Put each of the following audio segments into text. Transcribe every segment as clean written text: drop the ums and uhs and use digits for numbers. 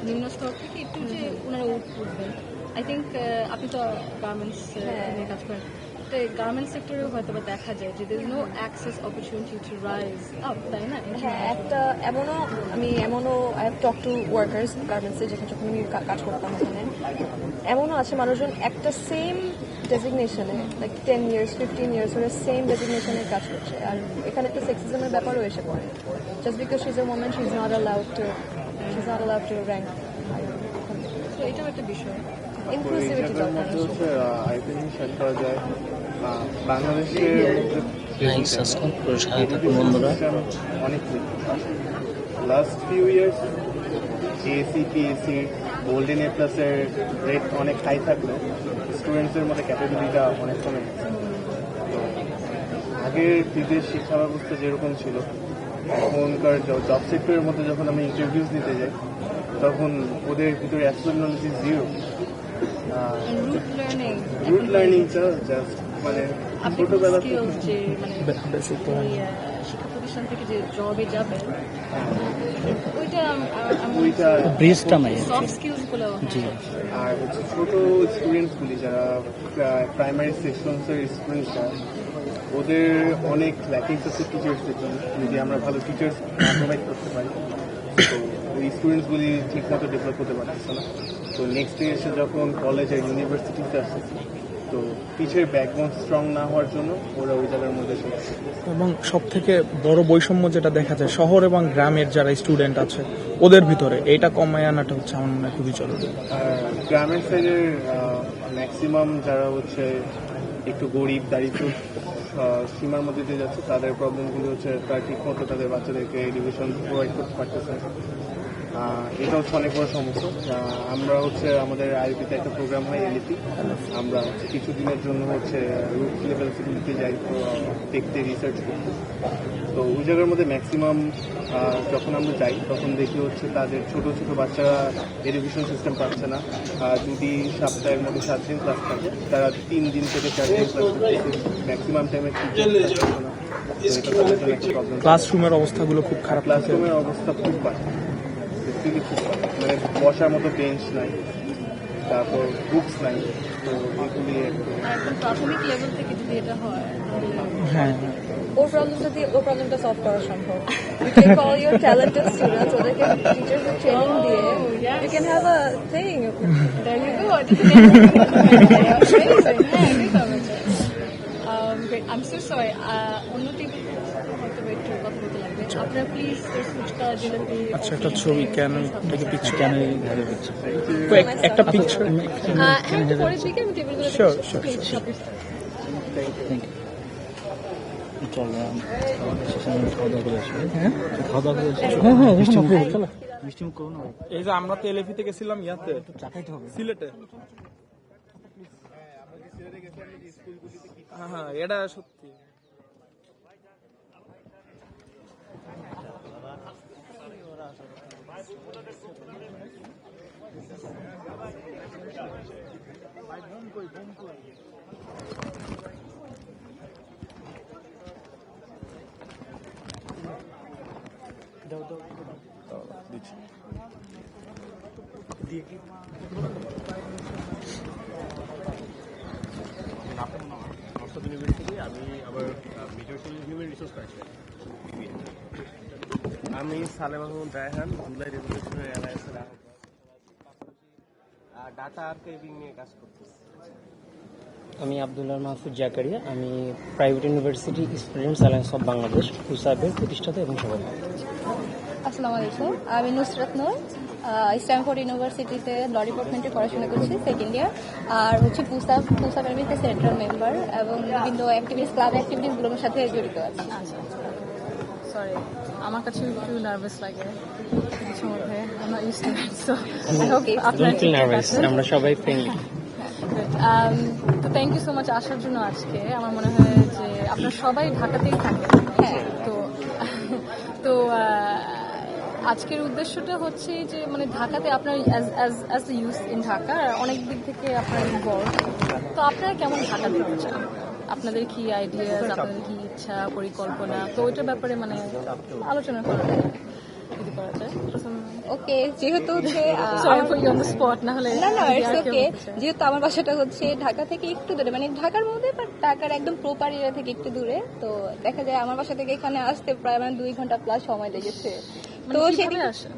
নিম্ন স্তর থেকে একটু যে ওনারা উঠবেন। আই থিঙ্ক আপনি তো গার্মেন্টস নিয়ে কাজ করেন, তো গার্মেন্টস সেক্টরেও হয়তো বা দেখা যায় যে there no access opportunity to rise up, তাই না? হ্যাঁ, এমনও I have talk to workers গার্মেন্টসে, যেখানে যখন আমি কাজ করতাম ওখানে এমনও আছে মানুষজন একটা সেম ডেজিগনেশনে লাইক 10 years 15 years ওরা সেম ডেজিগনেশনে কাজ করছে। আর এখানে একটা সেক্সিজমের ব্যাপারও এসে পড়ে, just because she is a woman she is not allowed to rank. তো এটাও একটা বিষয়। ইনক্লুসিভিটি দরকার। আই থিঙ্ক শেয়ার করা যায় বাংলাদেশের অনেক last few years ASC PSC golden A প্লাসের রেট অনেক হাই থাকলেও স্টুডেন্টসদের মধ্যে ক্যাপাবিলিটিটা অনেক কমে গেছে। তো আগের বিদেশ শিক্ষা ব্যবস্থা যেরকম ছিল, এখনকার জব সেক্টরের মধ্যে যখন আমি ইন্টারভিউজ নিতে যাই তখন ওদের ভিতরে অ্যাবসলিউটলি জিরো। রুট লার্নিংটা জাস্ট মানে ছোটবেলা থেকে শিক্ষা প্রতিষ্ঠান থেকে যে জবে যাবে ওইটা ব্রিজটা নাই, সফট স্কিলস গুলো। আর হচ্ছে ছোট স্টুডেন্টসগুলি যারা প্রাইমারি সেকশনসের স্টুডেন্টসরা, ওদের অনেক ল্যাকিংস আছে টিচার্সদের জন্য। যদি আমরা ভালো টিচার্স প্রোভাইড করতে পারি তো ওই স্টুডেন্টসগুলি ঠিকমতো ডেভেলপ করতে পারতেছে না। তো নেক্সট ডে এসে যখন কলেজ আর ইউনিভার্সিটিতে আসতেছে তো টিচার ব্যাকবোন স্ট্রং না হওয়ার জন্য ওরা ওই জায়গার মধ্যে চলে আসে। এবং সব থেকে বড় বৈষম্য যেটা দেখা যায় শহর এবং গ্রামের যারা স্টুডেন্ট আছে ওদের ভিতরে, এইটা কমায় আনাটা হচ্ছে আমার মনে হয় খুবই জরুরি। গ্রামের সাইডের ম্যাক্সিমাম যারা হচ্ছে একটু গরিব দারিদ্র সীমার মধ্যে দিয়ে যাচ্ছে তাদের প্রবলেমগুলো হচ্ছে তারা ঠিক মতো তাদের বাচ্চাদেরকে এডুকেশন প্রোভাইড করতে পারতেছে। এটা হচ্ছে অনেক বড় সমস্যা। আমরা হচ্ছে আমাদের আইপিতে একটা প্রোগ্রাম হয় এলইপি, আমরা হচ্ছে কিছুদিনের জন্য হচ্ছে রুট লেভেল সিটিতে যাই তো দেখতে রিসার্চ করতে। তো ওই জায়গার মধ্যে ম্যাক্সিমাম যখন আমরা যাই তখন দেখি হচ্ছে তাদের ছোট ছোট বাচ্চারা এডুকেশন সিস্টেম পাচ্ছে না। যদি সপ্তাহের মধ্যে 7 দিন ক্লাস থাকে তারা 3 দিন থেকে 4 দিন ক্লাস করতেছে, ম্যাক্সিমাম টাইমে ক্লাসরুমের অবস্থাগুলো খুব খারাপ। ক্লাসরুমের অবস্থা খুব বাজে, মানে বসার মতো বেঞ্চ নাই, তারপর বুকস নাই। তো এগুলি একদম প্রাথমিক লেভেল থেকে যদি এটা হয় হ্যাঁ, ওর প্রবলেমটা সলভ করা সম্ভব। You can call your talented students, ওদেরকে টিচার্স ট্রেনিং দিয়ে you can have a thing. There you go. Great. I'm so sorry. অন্য টিভি হয়তো একটু কথা বলতে লাগবে। আপনারা প্লিজ ফুচকা জিলাপি। আচ্ছা, একটা ছবি কেন থেকে পিকচার কেন একটা পিকচার হ্যাঁ, পরে দিকে আমি টেবিলগুলো Sure. Thank you. চল খাওয়া দাওয়া করে আসি। হ্যাঁ খাওয়া দাওয়া করে আসি। হ্যাঁ মিষ্টি মুখ করো না। এই যে আমরা তো এলএফি থেকে গেছিলাম ইয়াতে চাকাইতে হবে সিলেটে। হ্যাঁ এটা সত্যি। ইউনিভার্সিটি আমি আবার মেজর হিউম্যান রিসোর্স পাইছিলাম। আমি সালেম আহমদ রায়হান, জুলাই রেভলিউশনারি অ্যালায়েন্সের ডাটা আর্কাইভিং নিয়ে কাজ করতেছি। আমি আব্দুল্লাহ মাহফুজ জাকারিয়া, আমি private university students alliance of Bangladesh পুসাবের প্রতিষ্ঠাতা এবং সভাপতি। আসসালামু আলাইকুম, আমি নুসরাত নূর, স্ট্যানফোর্ড ইউনিভার্সিটিতে ল ডিপার্টমেন্টে পড়াশোনা করছি, সেকেন্ড ইয়ার। আর হচ্ছে পুসাবের ভিতরে সেন্ট্রাল মেম্বার এবং বিভিন্ন ক্লাব অ্যাক্টিভিটিসগুলোর সাথে জড়িত আছি। সরি, আমার কাছে একটু নার্ভাস লাগে কিছুর মধ্যে। আমরা সবাই ফ্রেন্ডলি। তো থ্যাংক ইউ সো মাচ আসার জন্য আজকে। আমার মনে হয় যে আপনারা সবাই ঢাকাতেই থাকেন। হ্যাঁ, তো আজকের উদ্দেশ্যটা হচ্ছে যে মানে ঢাকাতে আপনার as a youth in Dhaka অনেক দিক থেকে আপনারা ইনভলভ। তো আপনারা কেমন ঢাকা দেখতে চান? আপনাদের কি আইডিয়াস, আপনাদের কি ইচ্ছা পরিকল্পনা, তো ওইটার ব্যাপারে মানে আলোচনা করা যায় যদি করা যায়। ওকে যেহেতু হচ্ছে sorry for you on the spot, না হলে না না যদি ইটস আর কেউ ওকে, বলতে চায়। যেহেতু আমার বাসাটা হচ্ছে ঢাকা থেকে একটু দূরে, মানে ঢাকার মধ্যে বাট ঢাকার একদম প্রপার এরিয়া থেকে একটু দূরে, তো দেখা যায় আমার বাসা থেকে এখানে আসতে প্রায় মানে 2 ঘন্টা প্লাস সময় লেগেছে। মানে তো কিভাবে সেদিন আসেন?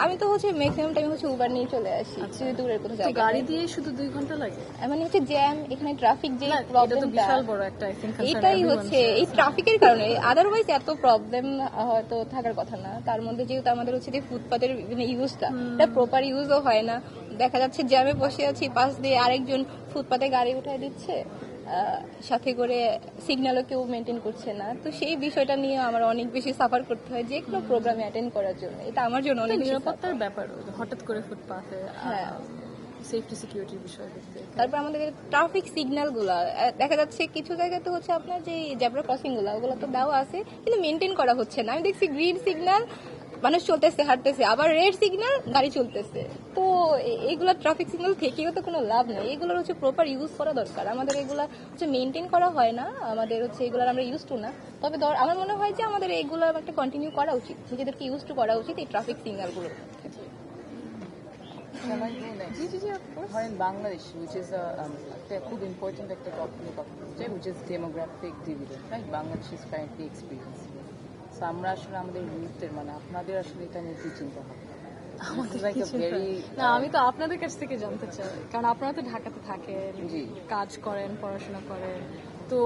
আমি তো হচ্ছে ম্যাক্সিমাম টাইম হচ্ছে উবার নিয়ে চলে আসি, যদি দূরের কোথাও তো জায়গা গাড়ি হয়। দিয়ে শুধু 2 ঘন্টা লাগে? মানে হচ্ছে জ্যাম, এখানে ট্রাফিক যে না, এটা তো প্রবলেমটা, বিশাল বড় একটা আই থিংক এটাই হচ্ছে এই ট্রাফিকের কারণে, আদারওয়াইজ এত প্রবলেম হয়তো থাকার কথা না। তার মধ্যে যেহেতু আমাদের হচ্ছে যে ফুটপাতের ইউজটা, এটা প্রপার ইউজও হয় না, দেখা যাচ্ছে জ্যামে বসে আছি, পাশ দিয়ে আরেকজন ফুটপাতে গাড়ি উঠায় দিচ্ছে, সাথে করে সিগন্যালও কেউ মেনটেন করছে না। তো সেই বিষয়টা নিয়ে আমার অনেক বেশি সাফার করতে হয় যে কোনো প্রোগ্রামে অ্যাটেন্ড করার জন্য, এটা আমার জন্য অনেক বেশি নিরাপত্তার ব্যাপার, হঠাৎ করে ফুটপাতে হ্যাঁ। সেফটি সিকিউরিটির বিষয় দেখতে। তারপর আমাদের ট্রাফিক সিগন্যাল গুলা দেখা যাচ্ছে কিছু জায়গায় তো হচ্ছে আপনার যে জেব্রা ক্রসিং গুলা ওগুলো তো দেওয়া আছে কিন্তু মেনটেন করা হচ্ছে না। আমি দেখছি গ্রিন সিগন্যাল মানুষ চলতেছে হাঁটতেছে, আবার রেড সিগন্যাল গাড়ি চলতেছে। তো এইগুলা ট্রাফিক সিগন্যাল থেকেও তো কোনো লাভ নেই, এগুলোর হচ্ছে প্রপার ইউজ করা দরকার। আমাদের এগুলা হচ্ছে মেনটেন করা হয় না, আমাদের হচ্ছে এগুলার আমরা ইউজ টু না। তবে আমার মনে হয় যে আমাদের এগুলো একটা কন্টিনিউ করা উচিত, নিজেদেরকে ইউজ টু করা উচিত এই ট্রাফিক সিগন্যালগুলোর মধ্যে। Shall I go next? ধরেন বাংলাদেশ, which is একটা খুব ইম্পর্টেন্ট একটা টপিক নিয়ে কথা বলতে চাই, which is demographic dividend, right? Bangladesh is currently experiencing. So আমরা আসলে আমাদের রুটের মানে আপনাদের আসলে এটা নিয়ে কি চিন্তা ভাবনা? This is like a very না, আমি তো আপনাদের কাছ থেকে জানতে চাই, কারণ আপনারা তো ঢাকাতে থাকেন, জি। কাজ করেন, পড়াশোনা করেন, তো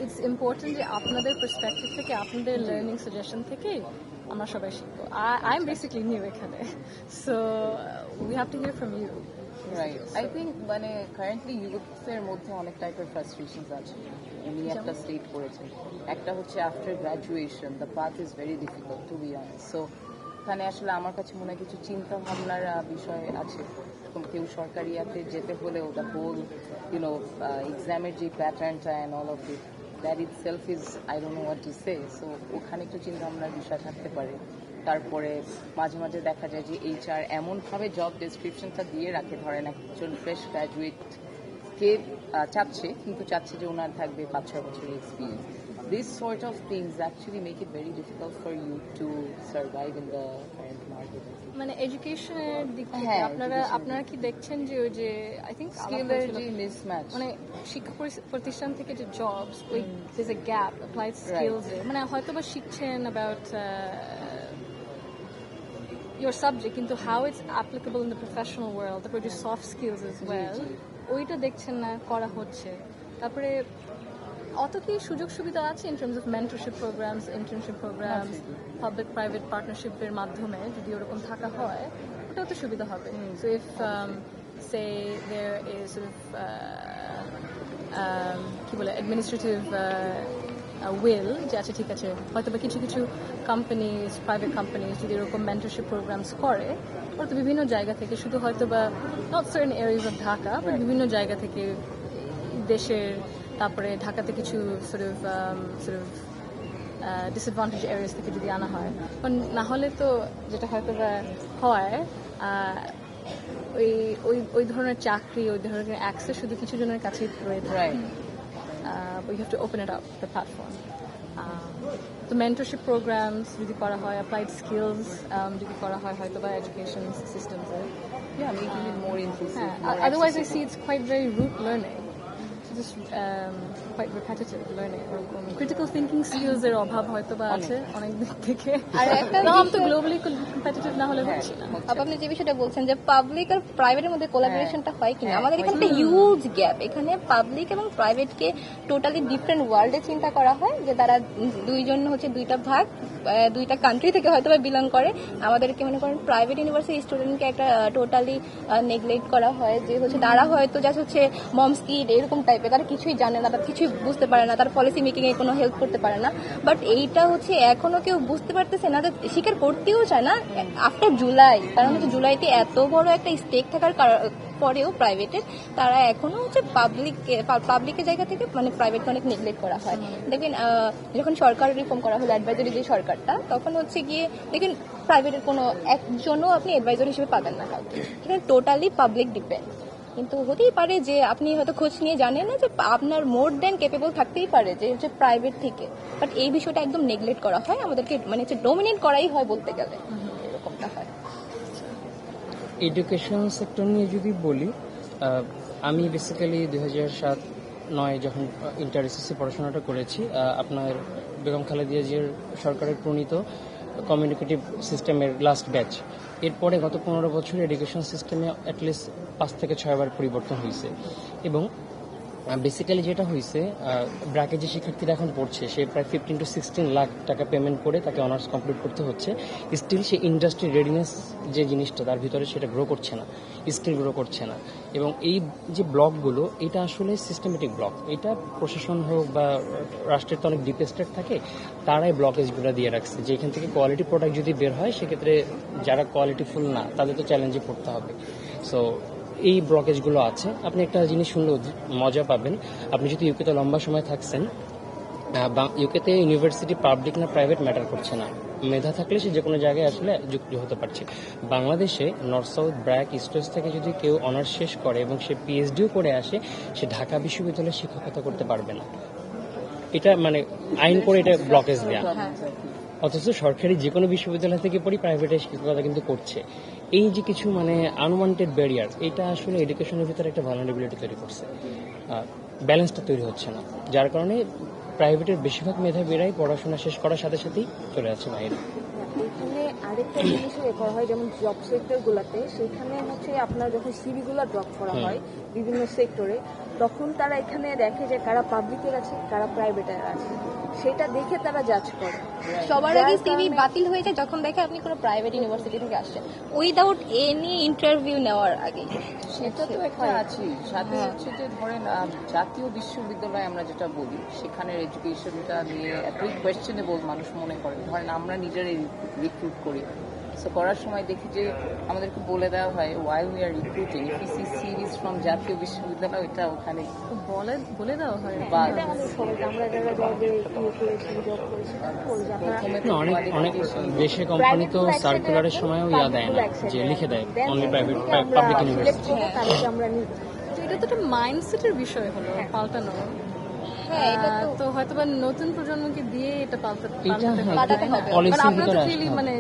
ইটস ইম্পর্টেন্ট যে আপনাদের পার্সপেক্টিভ থেকে, আপনাদের লার্নিং সাজেশন থেকে আমরা সবাই শিখবো। আই এম বেসিকলি নিউ এখানে, so we have to hear from you. Right. I think মানে কারেন্টলি ইউথের মধ্যে অনেক টাইপের ফ্রাস্ট্রেশনস আছে, উনি একটা স্টেট করেছেন। একটা হচ্ছে after graduation the path is very difficult to be honest. So এখানে আসলে আমার কাছে মনে হয় কিছু চিন্তা ভাবনার বিষয় আছে। এরকম কেউ সরকারি ইয়াতে যেতে হলেও দ্য হোল ইউনো এক্সামের যে প্যাটার্নটা and all of it, that it self is I don't know what to say. So ওখানে একটু চিন্তা ভাবনার বিষয় থাকতে পারে। তারপরে মাঝে মাঝে দেখা যায় যে এইচআর এমনভাবে জব ডেসক্রিপশনটা দিয়ে রাখে, ধরেন একজন ফ্রেশ গ্র্যাজুয়েটকে চাচ্ছে, কিন্তু চাচ্ছে যে ওনার থাকবে 5-6 বছরের experience. This sort of things actually make it very difficult for you to survive in the current market. মানে এডুকেশনের দিক থেকে হ্যাঁ, আপনারা কি দেখছেন যে ওই যে আই থিঙ্ক স্কিলের যে মিসম্যাচ, মানে শিক্ষা প্রতিষ্ঠান থেকে যে জবস, ওই there's a gap applied skills এ, মানে হয়তো বা শিখছেন about your subject, কিন্তু how it's applicable in the professional world, তারপরে যে সফট স্কিলস as well, ওইটা দেখছেন না, করা হচ্ছে। তারপরে অত কি সুযোগ সুবিধা আছে in terms of mentorship programs, internship programs, public private partnership-এর মাধ্যমে যদি ওরকম থাকা হয়, ওটাও তো সুবিধা হবে। So if say there is sort of কি বলে administrative will, যে আচ্ছা ঠিক আছে, হয়তো বা কিছু কিছু কোম্পানিজ, প্রাইভেট কোম্পানিজ যদি এরকম মেন্টরশিপ প্রোগ্রামস করে, ওরা তো বিভিন্ন জায়গা থেকে, শুধু হয়তো বা not certain areas of Dhaka, but বিভিন্ন জায়গা থেকে দেশের, তারপরে ঢাকাতে কিছু ডিসঅ্যাডভান্টেজ এরিয়াস থেকে যদি আনা হয়, কারণ না হলে তো যেটা হয়তো বা হয় ওই ওই ওই ধরনের চাকরি, ওই ধরনের অ্যাক্সেস শুধু কিছু জনের কাছেই রয়ে থাকে। Right. We have to open it up, the platform. তো মেন্টরশিপ প্রোগ্রামস যদি করা হয়, অ্যাপ্লাইড স্কিলস যদি করা হয় হয়তো বা education সিস্টেমসে, Yeah, making it more inclusive. হ্যাঁ, more otherwise I accessible. see it's quite very rote learning, just quite repetitive learning, ওরকম ক্রিটিক্যাল থিঙ্কিং স্কিলস এর অভাব হয়তো বা আছে অনেক দিক থেকে। আর একটা না, আমি তো গ্লোবালি কম্পিটিটিভ না হলে হচ্ছে না। আপনি যে বিষয়টা বলছেন যে পাবলিক আর প্রাইভেটের মধ্যে কোলাবোরেশনটা হয় কিনা, আমাদের এখানে একটা হিউজ গ্যাপ। এখানে পাবলিক এবং প্রাইভেটকে টোটালি ডিফারেন্ট ওয়ার্ল্ডে চিন্তা করা হয়, যে তারা দুইজন হচ্ছে দুইটা ভাগ, দুইটা কান্ট্রি থেকে হয়তো বা বিলং করে। আমাদেরকে মনে করেন প্রাইভেট ইউনিভার্সিটি স্টুডেন্টকে একটা টোটালি নেগলেক্ট করা হয়, যে হচ্ছে তারা হয়তো জাস্ট হচ্ছে মমস কিড এরকম টাইপের, তারা কিছুই জানে না, তারা কিছুই বুঝতে পারে না, তার পলিসি মেকিং এ কোনো হেল্প করতে পারে না। বাট এইটা হচ্ছে এখনো কেউ বুঝতে পারতেছে না, স্বীকার করতেও চায় না আফটার জুলাই। কারণ হচ্ছে জুলাইতে এত বড় একটা স্টেক থাকার পরেও প্রাইভেটের, তারা এখনো হচ্ছে পাবলিকের জায়গা থেকে মানে প্রাইভেটকে অনেক নেগলেক্ট করা হয়। দেখবেন যখন সরকার রিফর্ম করা হলো, অ্যাডভাইজারি যে সরকারটা, তখন হচ্ছে গিয়ে দেখেন প্রাইভেটের কোনো একজনও আপনি অ্যাডভাইজার হিসেবে পাবেন না কাউকে, এখানে টোটালি পাবলিক ডিপেন্ড। কিন্তু হতেই পারে যে আপনি হয়তো খোঁজ নিয়ে জানেন না যে আপনার মোর দেন ক্যাপেবল থাকতেই পারে যে হচ্ছে প্রাইভেট থেকে, বাট এই বিষয়টা একদম নেগলেক্ট করা হয়, আমাদেরকে মানে হচ্ছে ডোমিনেট করাই হয় বলতে গেলে, এরকমটা হয়। এডুকেশন সেক্টর নিয়ে যদি বলি, আমি বেসিক্যালি 2007-09 যখন ইন্টার এসএসসি পড়াশোনাটা করেছি, আপনার বেগম খালেদা জিয়ার সরকারের প্রণীত কমিউনিকেটিভ সিস্টেমের লাস্ট ব্যাচ। এরপরে গত 15 বছর এডুকেশন সিস্টেমে অ্যাটলিস্ট 5 থেকে 6 বার পরিবর্তন হয়েছে। এবং বেসিক্যালি যেটা হয়েছে, ব্র্যাকে যে শিক্ষার্থীরা এখন পড়ছে সে প্রায় 15 to 16 লাখ টাকা পেমেন্ট করে তাকে অনার্স কমপ্লিট করতে হচ্ছে। স্টিল সে ইন্ডাস্ট্রি রেডিনেস যে জিনিসটা তার ভিতরে সেটা গ্রো করছে না, স্কিল গ্রো করছে না। এবং এই যে ব্লকগুলো, এটা আসলে সিস্টেমেটিক ব্লক। এটা প্রশাসন হোক বা রাষ্ট্রের তো অনেক ডিপেস্টেড থাকে, তারাই ব্লকেজগুলো দিয়ে রাখছে যে এখান থেকে কোয়ালিটি প্রোডাক্ট যদি বের হয় সেক্ষেত্রে যারা কোয়ালিটিফুল না তাদের তো চ্যালেঞ্জে পড়তে হবে। সো এই ব্লকেজগুলো আছে। আপনি একটা জিনিস শুনলেও মজা পাবেন, আপনি যদি ইউকেতে লম্বা সময় থাকছেন, ইউকেতে ইউনিভার্সিটি পাবলিক না প্রাইভেট ম্যাটার করছে না, মেধা থাকলে সে যে কোনো জায়গায় আসলে যুক্ত হতে পারছে। বাংলাদেশে north south BRAC east West থেকে যদি কেউ অনার্স শেষ করে এবং সে পিএইচডিও করে আসে, সে ঢাকা বিশ্ববিদ্যালয়ে শিক্ষকতা করতে পারবে না। এটা মানে আইন করে এটা ব্লকেজ দেয়া। অথচ সরকারি যে কোনো বিশ্ববিদ্যালয় থেকে পড়ি প্রাইভেটে শিক্ষকতা কিন্তু করছে। এই যে কিছু মানে আনওয়ান্টেড ব্যারিয়ার, এটা আসলে এডুকেশনের ভিতরে একটা ভালনারেবিলিটি তৈরি করছে। ব্যালেন্সটা তৈরি হচ্ছে না, যার কারণে প্রাইভেটের বেশিরভাগ মেধাবীরাই পড়াশোনা শেষ করার সাথে সাথেই চলে যাচ্ছে বাইরে। এখানে আরেকটা জিনিসও করা হয়, যেমন জব সেক্টর গুলাতে, সেখানে হচ্ছে আপনার যখন সিভি গুলা ড্রপ করা হয় বিভিন্ন সেক্টরে, তখন তারা এখানে দেখে যে কারা পাবলিকের আছে কারা প্রাইভেটের আছে, সেটা দেখে তারা জাজ করে। সবার আগে সিভি বাতিল হয়ে যায় যখন দেখে আপনি কোনো প্রাইভেট ইউনিভার্সিটি থেকে আসছেন, উইদাউট এনি ইন্টারভিউ নেওয়ার আগে। সেটা তো একটা আছেই। সাথে হচ্ছে যে ধরেন জাতীয় বিশ্ববিদ্যালয় আমরা যেটা বলি, সেখানের এডুকেশনটা নিয়ে এতই কোয়েশ্চেনেবল মানুষ মনে করে। ধরেন আমরা নিজেরাই রিক্রুট করি, সো করার সময় দেখি যে আমাদেরকে বলে দেওয়া হয় while we are recruiting if you see series from Jatiya Bishwabidyalay, এটা ওখানে বলে দেওয়া হয়। বা আমরা যারা জবে জব করেছি প্রথমে তো অনেক অনেক দেশে কোম্পানি তো সার্কুলারের সময়ও দেয় না, যে লিখে দেয় অনলি প্রাইভেট পাবলিক ইউনিভার্সিটি। তাদেরকে আমরা নিব। তো এটা তো একটা মাইন্ডসেটের বিষয় হলো পাল্টানো। তো হয়তো বা নতুন প্রজন্মকে দিয়ে এটা পাল্টাতে হবে। পলিসির আপনারা তো ভিতরে really মানে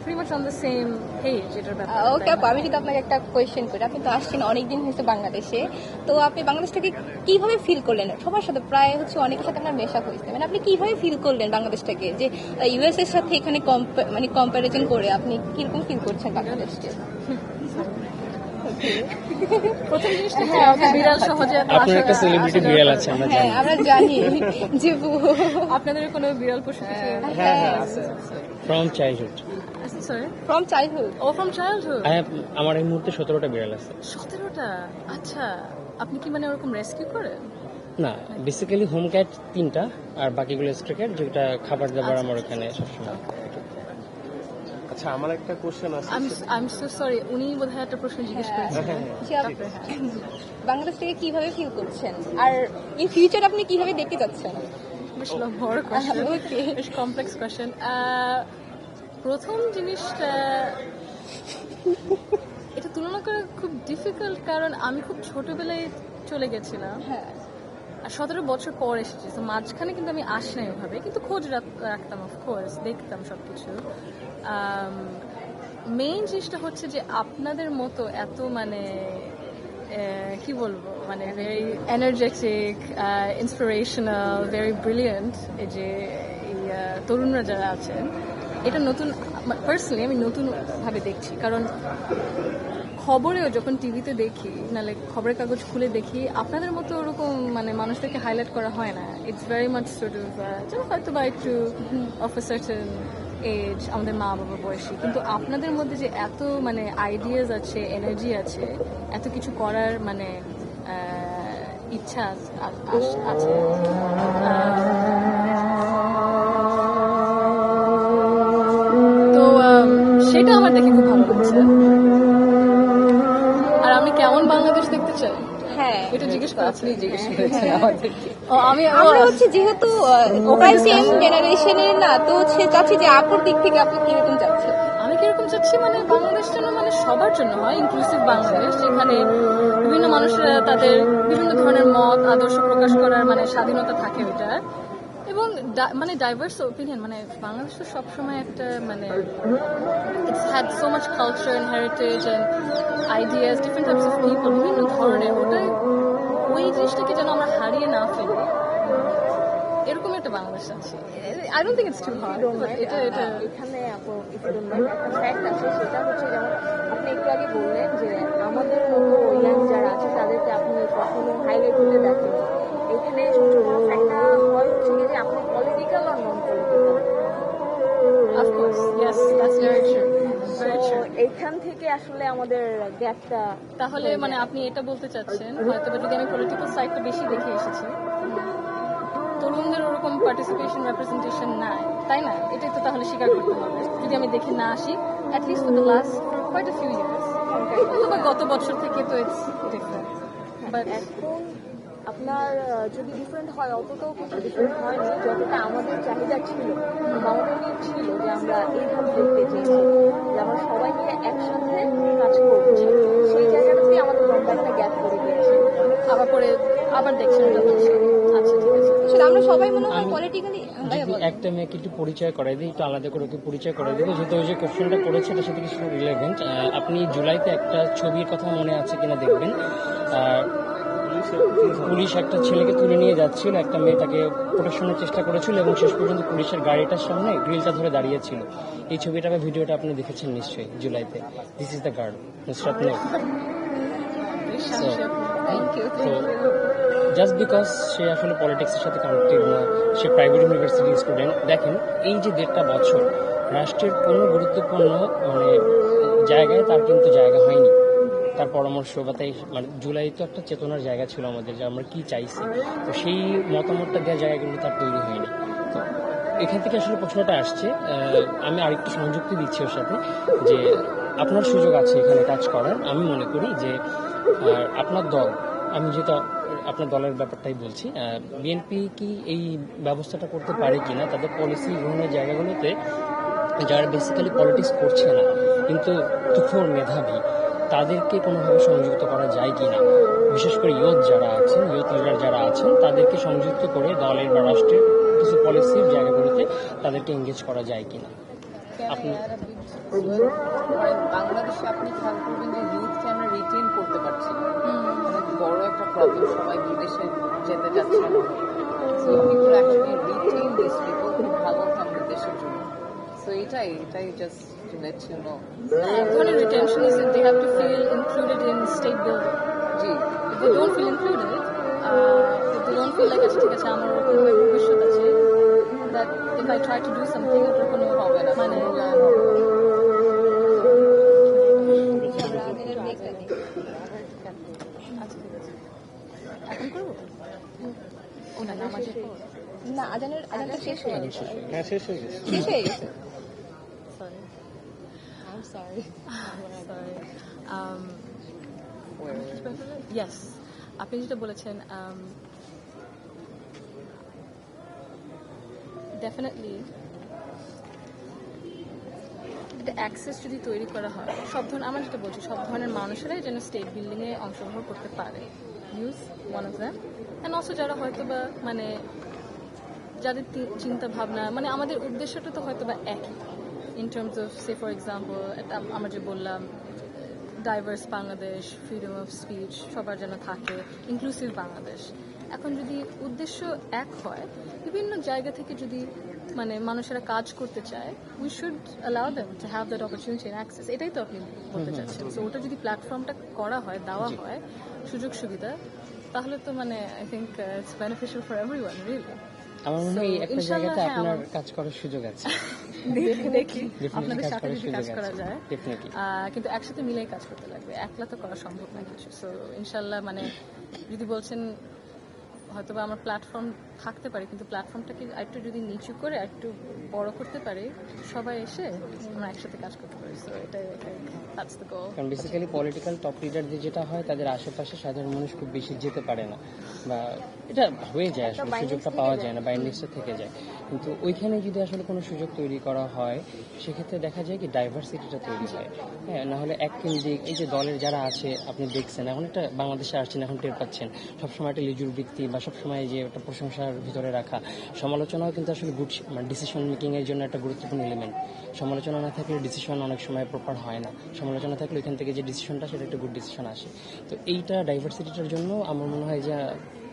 pretty much on the same page এটার ব্যাপারে। ওকে আপু, আমি যদি আপনাকে একটা কোয়েশ্চেন করি, আপনি তো আসছেন অনেকদিন হয়েছে বাংলাদেশে, তো আপনি বাংলাদেশটাকে কিভাবে ফিল করলেন? সবার সাথে প্রায় হচ্ছে অনেকের সাথে আপনার মেশা হয়েছে, মানে আপনি কিভাবে ফিল করলেন বাংলাদেশটাকে, যে ইউএস এর সাথে এখানে মানে কম্পারিজন করে আপনি কিরকম ফিল করছেন বাংলাদেশকে? প্রথম জিনিসটা বিড়াল সহজে এত আপনার একটা সেলিব্রিটি বিড়াল আছে আমরা জানি। হ্যাঁ আমরা জানি যে আপনাদের কোনো বিড়াল পশু from childhood. Sorry from childhood. ও ফ্রম চাইল্ডহুড। আমার এই মুহূর্তে 17টা বিড়াল আছে। 17টা? আচ্ছা, আপনি কি মানে ওরকম রেস্কিউ করেন? না, বেসিক্যালি হোম ক্যাট 3টা আর বাকিগুলো স্ট্রে ক্যাট, যেটা খাবার দাবার আমার ওখানে সবসময়। আচ্ছা, আমার একটা কোশ্চেন আছে। আই এম সো সরি, উনি বোধহয় একটা প্রশ্ন জিজ্ঞেস করেছেন। বাংলাদেশ থেকে কিভাবে ফিল করছেন, আর ইন ফিউচার আপনি কিভাবে দেখতে যাচ্ছেন? বেশ বড় কোয়েশ্চেন, বেশ কমপ্লেক্স কোয়েশ্চেন। প্রথম জিনিসটা, এটা তুলনা করা খুব ডিফিকাল্ট, কারণ আমি খুব ছোটবেলায় চলে গেছিলাম। হ্যাঁ, আর 17 বছর পর এসেছি, তো মাঝখানে কিন্তু আমি আসি নাই ওভাবে, কিন্তু খোঁজ রাখতাম, অফকোর্স দেখতাম সবকিছু। মেইন জিনিসটা হচ্ছে যে আপনাদের মতো এত মানে কি বলবো, মানে very energetic, inspirational, very brilliant এই যে এই তরুণরা যারা আছেন, এটা নতুন পার্সোনালি আমি নতুন ভাবে দেখছি। কারণ খবরেও যখন টিভিতে দেখি, নাহলে খবরের কাগজ খুলে দেখি, আপনাদের মতো ওরকম মানে মানুষদেরকে হাইলাইট করা হয় না। It's very much sort of হয়তো বা একটু অফ আ সার্টেন এজ, আমাদের মা বাবা বয়সী, কিন্তু আপনাদের মধ্যে যে এত মানে আইডিয়াস আছে, এনার্জি আছে, এত কিছু করার মানে ইচ্ছা আছে, তো সেটা আমার দেখে খুব ভালো লাগছে। আর আমি কেমন বাংলাদেশ দেখতে চাই, হ্যাঁ এটা জিজ্ঞেস করেছেন। আপনি জিজ্ঞেস করেছেন আমাদেরকে। আমরা হচ্ছে যেহেতু প্রায় সেম জেনারেশনের না, তো হচ্ছে চাচ্ছি যে আপুর দিক থেকে আপনি কিরকম চাচ্ছেন? আমি কিরকম চাচ্ছি মানে বাংলাদেশ যেন মানে সবার জন্য হয়, ইনক্লুসিভ বাংলাদেশ, যেখানে বিভিন্ন মানুষেরা তাদের বিভিন্ন ধরনের মত আদর্শ প্রকাশ করার মানে স্বাধীনতা থাকে ওইটা, এবং এবং মানে ডাইভার্স ওপিনিয়ন, মানে বাংলাদেশ তো সবসময় একটা মানে it's had so much culture and heritage and ideas, different types of people, বিভিন্ন ধরনের, ওই জিনিসটাকে যেন আমরা হারিয়ে না ফেলি, এরকম একটা বাংলাদেশ আছে। I don't think it's too hard. এটা এখানে আপু একটু একটা ফ্যাক্ট আছে, সেটা হচ্ছে যেমন আপনি একটু আগে বললেন যে আমাদের মতো ইয়াং যারা আছে তাদেরকে আপনি কখনো হাইলাইট করতে দেখেন। এখানে একটা হয় হচ্ছে কি যে আপনি পলিটিক্যাল আর non political, of course yes, that's very true, very true. এইখান থেকে আসলে আমাদের গ্যাপটা। তাহলে মানে আপনি এটা বলতে চাচ্ছেন হয়তো যদি আমি পলিটিক্যাল সাইডটা বেশি দেখে এসেছি, তরুণদের ওরকম পার্টিসিপেশন রিপ্রেজেন্টেশন নাই, তাই না? এটাই তো তাহলে স্বীকার করতে হবে যদি আমি দেখে না আসি, at least for the last quite a few years, অথবা গত বছর থেকে তো ইটস ডিফারেন্ট। বাট এখন আপনার যদি ডিফারেন্ট হয়, অতটাও কিন্তু ডিফারেন্ট হয়নি যতটা আমাদের চাহিদা ছিল বা আমাদের নিয়ে ছিল যে আমরা এইভাবে দেখতে চেয়েছি যে আমরা সবাই মিলে একসাথে কাজ করছি। সেই জায়গাটাতে আমাদের লম্বা একটা গ্যাপ করে দিয়েছে। আবার দেখছেন এটা হচ্ছে। আচ্ছা ঠিক আছে, আসলে আমরা সবাই মনে হয় পলিটিক্যালি যদি একটা মেয়েকে একটু পরিচয় করাই দিই, একটু আলাদা করে ওকে পরিচয় করাই দেবো, যেহেতু ওই যে কোশ্চেনটা করেছে এটার সাথে কিছু রিলেভেন্ট। আপনি জুলাইতে একটা ছবির কথা মনে আছে কিনা দেখবেন, পুলিশ একটা ছেলেকে তুলে নিয়ে যাচ্ছিল, একটা মেয়ে তাকে প্রোটেকশনের চেষ্টা করেছিল এবং শেষ পর্যন্ত পুলিশের গাড়িটার সামনে গ্রিলটা ধরে দাঁড়িয়েছিল। এই ছবিটা বা ভিডিওটা আপনি দেখেছেন নিশ্চয়ই, জুলাইতে। This is the guard, Nusrat Noor. Just because সে আসলে পলিটিক্সের সাথে কানেক্টেড না, সে প্রাইভেট ইউনিভার্সিটির স্টুডেন্ট। দেখেন এই যে 1.5 বছর রাষ্ট্রের কোনো গুরুত্বপূর্ণ মানে জায়গায় তার কিন্তু জায়গা হয়নি, তার পরামর্শ বা তাই মানে জুলাই তো একটা চেতনার জায়গা ছিল আমাদের, যে আমরা কি চাইছি, তো সেই মতামতটা দেওয়ার জায়গা কিন্তু তার তৈরি হয়নি। তো এখান থেকে আসলে প্রশ্নটা আসছে, আমি আরেকটু সংযুক্তি দিচ্ছি ওর সাথে, যে আপনার সুযোগ আছে এখানে কাজ করার। আমি মনে করি যে আপনার দল, আমি যেটা আপনার দলের ব্যাপারটাই বলছি, বিএনপি কি এই ব্যবস্থাটা করতে পারে কিনা, তাদের পলিসি গ্রহণের জায়গাগুলোতে যারা বেসিক্যালি পলিটিক্স করছে না কিন্তু তুখোর মেধাবী, তাদেরকে কোনোভাবে সংযুক্ত করা যায় কিনা, বিশেষ করে ইয়ুথ যারা আছেন, ইয়ুথ লিডার যারা আছেন, তাদেরকে সংযুক্ত করে দলের বা রাষ্ট্রের কিছু পলিসির জায়গাগুলোতে তাদেরকে এঙ্গেজ করা যায় কিনা। আপনি বাংলাদেশে আপনি খেয়াল করবেন যে ইউথকে আমরা রিটেন করতে পারছি না, অনেক বড় একটা প্রবলেম। সবাই বিদেশে যেতে যাচ্ছে না, so people actually retain this people, খুব ভালো আমাদের দেশের জন্য। সো এটাই just to let you know. এক ধরনের retention is they have to feel included in state building. জি, if they don't feel included, if they don't feel like আচ্ছা ঠিক আছে আমার ওরকম ভবিষ্যৎ আছে, that if I try to do something ওটার কোনো হবে না, মানে আচ্ছা ঠিক আছে এখন করবো ও না নামাজের পর না আজানটা শেষ হয়ে গেছে। হ্যাঁ, শেষ হয়ে গেছে। শেষ হয়ে গেছে। Sorry I'm sorry. Sorry yes আপনি যেটা বলেছেন ডেফিনেটলি অ্যাক্সেস যদি তৈরি করা হয় সব ধরনের, আমরা যেটা বলছি সব ধরনের মানুষেরাই যেন স্টেট বিল্ডিংয়ে অংশগ্রহণ করতে পারে, news one of them. And also যারা হয়তো বা মানে যাদের চিন্তা ভাবনা মানে আমাদের উদ্দেশ্যটা তো হয়তো বা একই in terms of say for example আমরা যে বললাম diverse Bangladesh, freedom of speech সবার যেন থাকে, ইনক্লুসিভ বাংলাদেশ। এখন যদি উদ্দেশ্য এক হয়, বিভিন্ন জায়গা থেকে যদি মানে মানুষেরা কাজ করতে চায়, we should allow them to have that opportunity and access. এটাই তো আপনি বলতে চাচ্ছেন। সো ওটা যদি প্ল্যাটফর্মটা করা হয়, দেওয়া হয় সুযোগ সুবিধা, তাহলে তো মানে I think it's beneficial for everyone really. আমার মনে হয় এই একটা জায়গাতে আপনার কাজ করার সুযোগ আছে, দেখি আপনাদের সাথে যদি কাজ করা যায়, ডেফিনেটলি। কিন্তু একসাথে মিলেই কাজ করতে লাগবে, একলা তো করা সম্ভব না কিছু। সো ইনশাল্লাহ মানে যদি বলছেন হয়তো বা আমার প্ল্যাটফর্ম থাকতে পারে, কিন্তু প্ল্যাটফর্মটাকে একটু যদি নিচু করে একটু বড় করতে পারে, সবাই এসে আমরা একসাথে কাজ করতে পারি। সো এটাই দ্যাটস দ্য গোল। কারণ বেসিক্যালি পলিটিক্যাল টপ লিডারদের যেটা হয়, তাদের আশেপাশে সাধারণ মানুষ খুব বেশি যেতে পারে না, বা এটা হয়ে যায় আসলে, সুযোগটা পাওয়া যায় না, বাইন্ডিংসটা থেকে যায়। কিন্তু ওইখানে যদি আসলে কোনো সুযোগ তৈরি করা হয়, সেক্ষেত্রে দেখা যায় কি ডাইভার্সিটিটা তৈরি হয়। হ্যাঁ, না হলে এক কেন্দ্রিক এই যে দলের যারা আছে আপনি দেখছেন, এখন একটা বাংলাদেশে আসছেন, এখন টের পাচ্ছেন সবসময় একটা লিজুর বৃত্তি বা সবসময় যে একটা প্রশংসার ভিতরে রাখা, সমালোচনাও কিন্তু আসলে গুড মানে ডিসিশন মেকিং এর জন্য একটা গুরুত্বপূর্ণ এলিমেন্ট। সমালোচনা না থাকলে ডিসিশন অনেক সময় প্রপার হয় না, সমালোচনা থাকলে ওইখান থেকে যে ডিসিশনটা সেটা একটা গুড ডিসিশন আসে। তো এইটা ডাইভার্সিটিটার জন্য আমার মনে হয় যে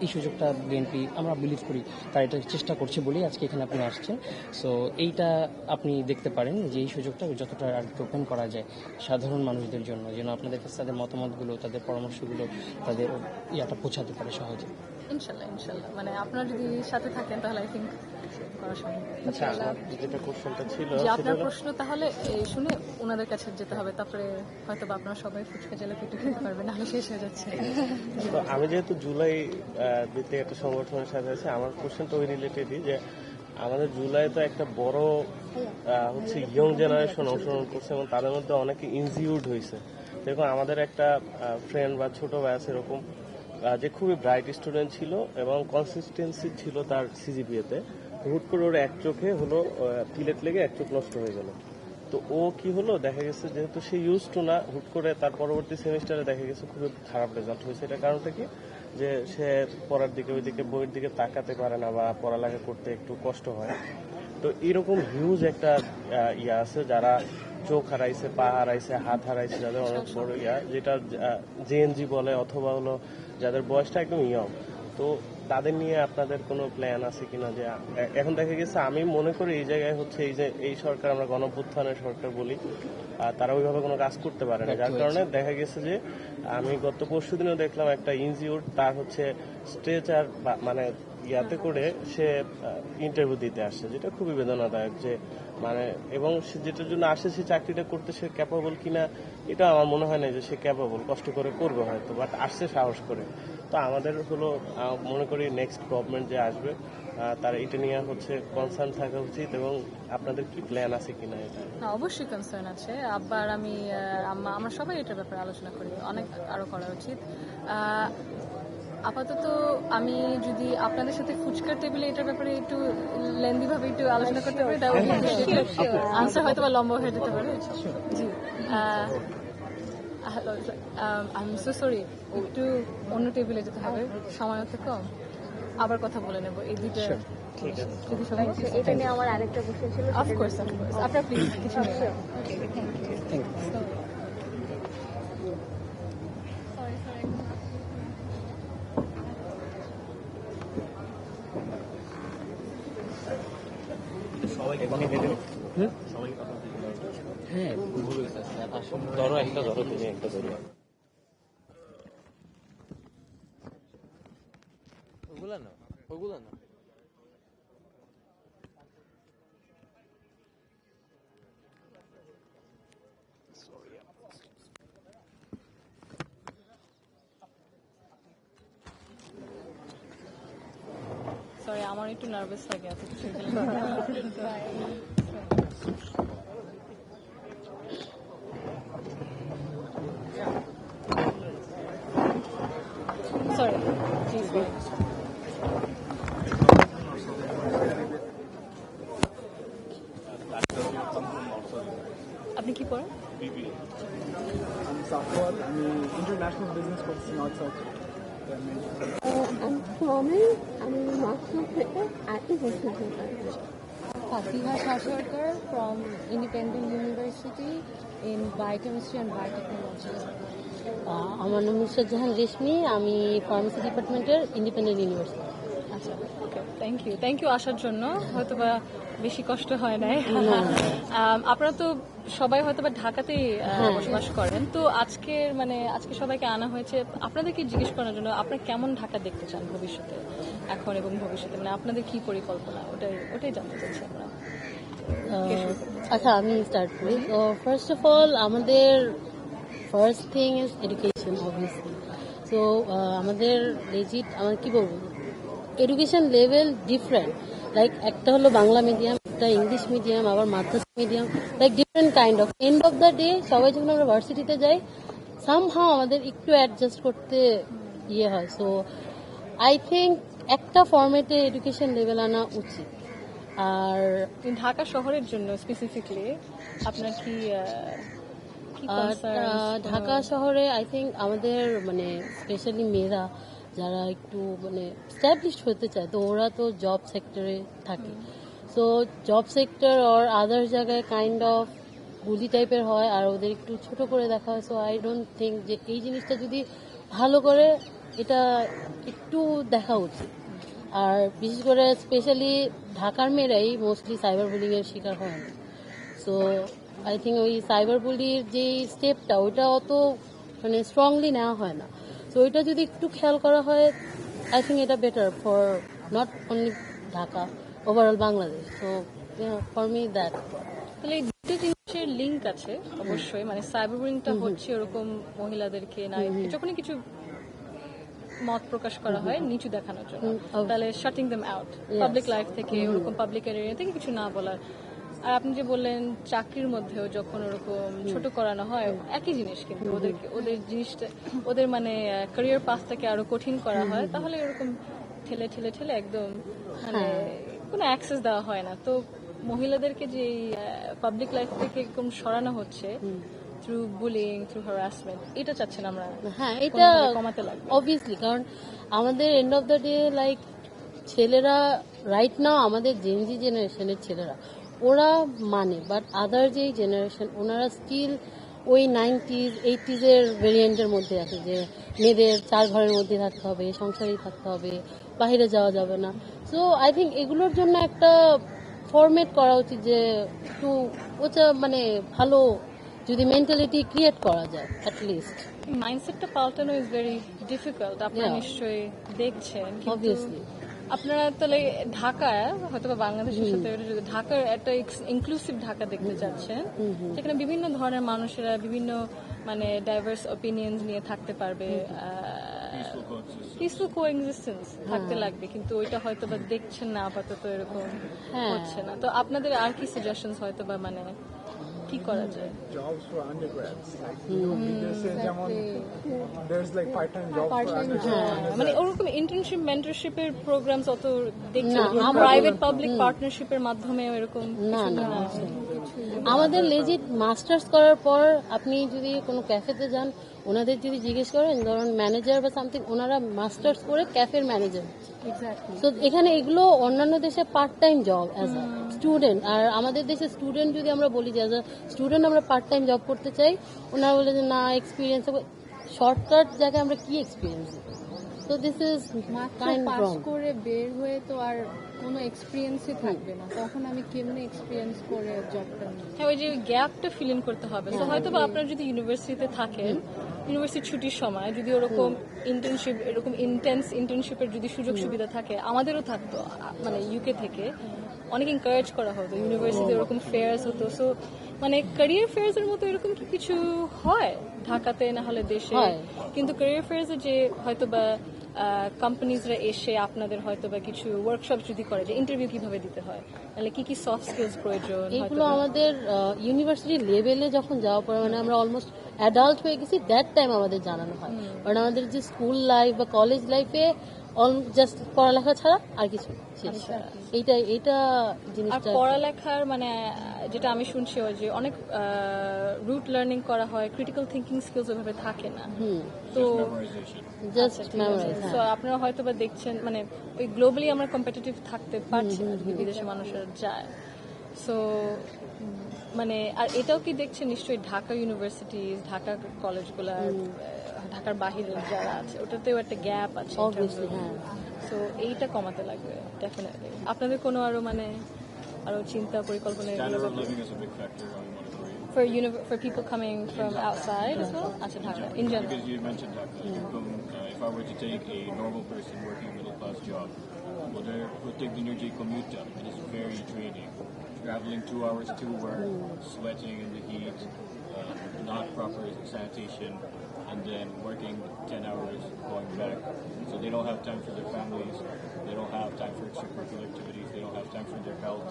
এই সুযোগটা বিএনপি আমরা বিলিভ করি তারা এটা চেষ্টা করছে বলেই আজকে এখানে আপনি আসছেন। সো এইটা আপনি দেখতে পারেন যে এই সুযোগটা যতটা আর ওপেন করা যায় সাধারণ মানুষদের জন্য, যেন আপনাদের কাছে তাদের মতামতগুলো, তাদের পরামর্শগুলো, তাদের ইয়াটা পৌঁছাতে পারে সহজে। ইনশাল্লাহ ইনশাল্লাহ, মানে আপনারা যদি সাথে থাকেন তাহলে আই থিঙ্ক করা সম্ভব। আচ্ছা, আমার যেটা কোশ্চেনটা ছিল যে আপনার প্রশ্ন তাহলে এই শুনে ওনাদের কাছে যেতে হবে, তারপরে হয়তো বা আপনারা সবাই ফুচকা জেলে পেটে খেতে পারবেন, নাহলে শেষ হয়ে যাচ্ছে। তো আমি যেহেতু জুলাই দিতে একটা সংগঠনের সাথে আছে, আমার কোশ্চেনটা ওই রিলেটেডই যে আমাদের জুলাই তো একটা বড় হচ্ছে ইয়ং জেনারেশন অংশগ্রহণ করছে এবং তাদের মধ্যে অনেকে ইনজিউর্ড হয়েছে। দেখুন আমাদের একটা ফ্রেন্ড বা ছোট ভাই আছে এরকম যে খুবই ব্রাইট স্টুডেন্ট ছিল এবং কনসিস্টেন্সি ছিল তার সিজিপিএতে, হুট করে ওর এক চোখে হলো পিলেট লেগে এক চোখ নষ্ট হয়ে গেল। তো ও কি হলো দেখা গেছে যেহেতু সে ইউজ টু না, হুট করে তার পরবর্তী সেমিস্টারে দেখা গেছে খুবই খারাপ রেজাল্ট হয়েছে। এটার কারণটা কি যে সে পড়ার দিকে ওইদিকে বইয়ের দিকে তাকাতে পারে না বা পড়ালেখা করতে একটু কষ্ট হয়। তো এরকম হিউজ একটা ইয়া আছে যারা চোখ হারাইছে, পা হারাইছে, হাত হারাইছে, যাদের অনেক বড় যেটা জেএনজি বলে অথবা হলো যাদের বয়সটা একদম ইয়ং। তো তাদের নিয়ে আপনাদের কোনো প্ল্যান আছে কিনা? যে এখন দেখা গেছে আমি মনে করি এই জায়গায় হচ্ছে এই যে এই সরকার আমরা গণঅভ্যুত্থানের সরকার বলি, তারা ওইভাবে কোনো কাজ করতে পারে না, যার কারণে দেখা গেছে যে আমি গত পরশুদিনও দেখলাম একটা ইনজিউর তার হচ্ছে স্ট্রেচার মানে ইয়াতে করে সে ইন্টারভিউ দিতে আসছে, যেটা খুবই বেদনাদায়ক। যে মানে এবং সে যেটার জন্য আসে সে চাকরিটা করতে সে ক্যাপাবল কিনা এটা আমার মনে হয় না যে সে ক্যাপাবল, কষ্ট করে করবে হয়তো, বাট আসছে সাহস করে। তো আমাদের হলো মনে করি নেক্সট গভর্নমেন্ট যে আসবে তারা এটা নিয়ে হচ্ছে কনসার্ন থাকা উচিত, এবং আপনাদের কি প্ল্যান আছে কিনা এটা? না, অবশ্যই কনসার্ন আছে। আবার আমি আমরা সবাই এটার ব্যাপারে আলোচনা করি, অনেক আরো করা উচিত। আপাতত আমি যদি আপনাদের সাথে ফুচকার টেবিলে এটার ব্যাপারে একটু লেন্দি ভাবে একটু আলোচনা করতে পারি, আনসার হয়তো বা লম্বা হয়ে যেতে পারে। জি, আই এম সো সরি, একটু অন্য টেবিলে যেতে হবে, সময় হচ্ছে কম। আবার কথা বলে নেব এই দুইটা। ঠিক আছে। যদি সবাই এটা নিয়ে আমার আরেকটা কোশ্চেন ছিল। অফকোর্স আপনার প্লিজ কিছু নেই। হ্যাঁ, ধরো একটা ধরো, তুমি একটা ধরো। ওগুলা না, ওগুলা না। সরি, আমার একটু নার্ভাস লাগে এত কিছু। সরি, জি সরি। আপনি কি পড়েন? আমি ইন্টারন্যাশনাল বিজনেস করছি নর্থ সাউথ। আমি মাস্টার থেকে আর্টি বছর Fatiha Shashwarkar from Independent University in Biochemistry and Biotechnology. আমার নাম নুসরাত জাহান রেশমি, আমি ফার্মেসি ডিপার্টমেন্টের ইন্ডিপেন্ডেন্ট ইউনিভার্সিটি। আচ্ছা, থ্যাংক ইউ আসার জন্য। হয়তোবা বেশি কষ্ট হয় নাই। আপনারা তো সবাই হয়তোবা ঢাকাতেই বসবাস করেন, তো আজকে সবাইকে আনা হয়েছে আপনাদেরকে জিজ্ঞেস করার জন্য আপনারা কেমন ঢাকা দেখতে চান ভবিষ্যতে, এখন এবং ভবিষ্যতে, মানে আপনাদের কি পরিকল্পনা, ওটাই জানতে চাচ্ছি আমরা। আচ্ছা, আমি স্টার্ট করি। তো ফার্স্ট অফ অল আমাদের first thing is education obviously. So আমাদের লেজিট আমার কি বলবো, এডুকেশন লেভেল ডিফারেন্ট। লাইক একটা হলো বাংলা মিডিয়াম, একটা ইংলিশ মিডিয়াম, আবার মাদ্রাসা medium, like different kind of. End of the day সবাই যখন আমরা ভার্সিটিতে যাই সামহাও আমাদের একটু অ্যাডজাস্ট করতে ইয়ে হয়। সো আই থিঙ্ক একটা ফরম্যাটে এডুকেশন লেভেল আনা উচিত। আর ঢাকা শহরের জন্য স্পেসিফিকলি আপনার কি ঢাকা শহরে আই থিঙ্ক আমাদের মানে স্পেশালি মেয়েরা যারা একটু মানে স্ট্যাবলিশড হতে চায়, তো ওরা তো জব সেক্টরে থাকে। সো জব সেক্টর আর আদার জায়গায় কাইন্ড অফ বুলি টাইপের হয়, আর ওদের একটু ছোট করে দেখা হয়। সো আই ডোন্ট থিঙ্ক যে এই জিনিসটা যদি ভালো করে এটা একটু দেখা উচিত। আর বিশেষ করে স্পেশালি ঢাকার মেয়েরাই মোস্টলি সাইবার বুলিংয়ের শিকার হয় না। সো আই থিঙ্ক ওই সাইবার বুলির যে স্টেপটা ওইটা অত মানে স্ট্রংলি নেওয়া হয় না। সো ওইটা যদি একটু খেয়াল করা হয়, আই থিঙ্ক এটা better for not only Dhaka, overall Bangladesh. So for me that. তাহলে এই দুটো জিনিসের লিঙ্ক আছে অবশ্যই, মানে সাইবার বুলিংটা হচ্ছে ওরকম মহিলাদেরকে নারীদেরকে যখনই কিছু মত প্রকাশ করা হয় নিচু দেখানোর জন্য, তাহলে shirting them out public life থেকে, ওরকম পাবলিক এরিয়া থেকে কিছু না বলার। আর আপনি যে বললেন চাকরির মধ্যেও যখন ওরকম ছোট করানো হয়, একই জিনিস কিন্তু ওদের জিনিসটা ওদের মানে ক্যারিয়ার পাথটাকে আরো কঠিন করা হয়, তাহলে এরকম ঠেলে ঠেলে ঠেলে একদম মানে কোনো অ্যাক্সেস দেওয়া হয় না। তো মহিলাদেরকে যে পাবলিক লাইফ থেকে এরকম সরানো হচ্ছে থ্রু বুলিং, থ্রু হ্যারাসমেন্ট, এটা চাচ্ছেন আমরা হ্যাঁ, এটা কমাতে লাগবে অবভিয়াসলি। কারণ আমাদের and of the day like ছেলেরা রাইট নাও, আমাদের জেনজি জেনারেশনের ছেলেরা ওরা মানে, বাট আদার যেই জেনারেশন ওনারা স্টিল ওই 90s 80s এর ভেরিয়েন্টের মধ্যে আছে, যে মেয়েদের 4 ঘরের মধ্যে থাকতে হবে, সংসারেই থাকতে হবে, বাইরে যাওয়া যাবে না। সো আই থিঙ্ক এগুলোর জন্য একটা ফরম্যাট করা উচিত, যে একটু ওটা মানে ভালো যদি মেন্টালিটি ক্রিয়েট করা যায় অ্যাটলিস্ট। মাইন্ডসেটটা পাল্টানো ইজ ভেরি ডিফিকাল্ট, আপনারা নিশ্চয়ই দেখছেন। অবভিয়াসলি আপনারা তাহলে ঢাকায় হয়তো বা বাংলাদেশের সাথে যদি ঢাকার একটা ইনক্লুসিভ ঢাকা দেখতে চাচ্ছেন, যেখানে বিভিন্ন ধরনের মানুষেরা বিভিন্ন মানে ডাইভার্স ওপিনিয়ন্স নিয়ে থাকতে পারবে, পিসফুল কোএক্সিস্টেন্স থাকতে লাগবে, কিন্তু ওইটা হয়তো বা দেখছেন না আপাতত, এরকম হচ্ছে না। তো আপনাদের আর কি সাজেশনস হয়তো বা মানে কি করা যায়? jobs for undergrads. Like, যেমন there's like part-time jobs for undergrads. মানে ওরকম ইন্টার্নশিপ মেন্টরশিপের প্রোগ্রামস অত দেখছি প্রাইভেট পাবলিক পার্টনারশিপের মাধ্যমে এরকম না না আমাদের লেজিট মাস্টার্স করার পর আপনি যদি কোনো ক্যাফেতে যান, ওনাদের যদি জিজ্ঞেস করেন ধরুন ম্যানেজার বা সামথিং, ওনারা মাস্টার্স করে ক্যাফের ম্যানেজার। তো এখানে এগুলো অন্যান্য দেশে part time job as a student, আর আমাদের দেশে স্টুডেন্ট যদি আমরা বলি যে অ্যাজ আ স্টুডেন্ট আমরা পার্ট টাইম জব করতে চাই, ওনারা বলে যে না এক্সপিরিয়েন্স, শর্টকাট জায়গায় আমরা কি এক্সপিরিয়েন্স। তো দিস ইজ কাইন্ড পাস রং। করে বের হয়ে তো আর কোনো এক্সপিরিয়েন্সই থাকবে না, তখন আমি কেমনে এক্সপিরিয়েন্স করে জবটা নিই? হ্যাঁ, ওই যে গ্যাপটা ফিল ইন করতে হবে। তো হয়তো বা আপনারা যদি ইউনিভার্সিটিতে থাকেন, ইউনিভার্সিটি ছুটির সময় যদি ওরকম ইন্টার্নশিপ, এরকম ইন্টেন্স ইন্টার্নশিপের যদি সুযোগ সুবিধা থাকে, আমাদেরও থাকতো, মানে ইউকে থেকে অনেক এনকারেজ করা হতো, ইউনিভার্সিটি ওরকম ফেয়ার্স হতো। সো মানে ক্যারিয়ার ফেয়ার্স এর মতো এরকম কি কিছু হয় ঢাকাতে না হলে দেশে? কিন্তু ক্যারিয়ার ফেয়ার্স যে হয়তো বা কোম্পানিজরা এসে আপনাদের হয়তো বা কিছু ওয়ার্কশপ যদি করে, যে ইন্টারভিউ কিভাবে দিতে হয়, তাহলে কি কি সফট স্কিলস প্রয়োজন, এগুলো আমাদের ইউনিভার্সিটি লেভেলে যখন যাওয়ার পরে মানে আমরা অলমোস্ট অ্যাডাল্ট হয়ে গেছি, দ্যাট টাইম আমাদের জানানো হয়। কারণ আমাদের যে স্কুল লাইফ বা কলেজ লাইফে জাস্ট পড়ালেখা ছাড়া আর কিছু এইটা জিনিসটা। আর পড়ালেখার মানে যেটা আমি শুনছি যে অনেক রুট লার্নিং করা হয়, ক্রিটিক্যাল থিঙ্কিং স্কিলস ওইভাবে থাকে না। তো জাস্ট মেমোরাইজ। তো আপনারা হয়তো বা দেখছেন মানে ওই গ্লোবালি আমরা কম্পিটিটিভ থাকতে পারছি না যদি বিদেশে মানুষেরা যায়। সো মানে আর এটাও কি দেখছেন নিশ্চয়ই ঢাকা ইউনিভার্সিটি, ঢাকা কলেজগুলার, ঢাকার বাহিরে যারা আছে ওটাতেও একটা গ্যাপ আছে। সো এইটা কমাতে লাগবে ডেফিনেটলি। আপনাদের কোনো আরো মানে আরো চিন্তা পরিকল্পনা for people coming from outside as well? Acha, Dhaka in general. Because you mentioned Dhaka, if I were to take a normal person working a middle class job, well, we'll take the New Jay commute time. It is very draining. Traveling 2 hours to work, sweating in the heat, not proper sanitation, and then working 10 hours going back. So they don't have time for their families. They don't have time for extracurricular activities. They don't have time for their health,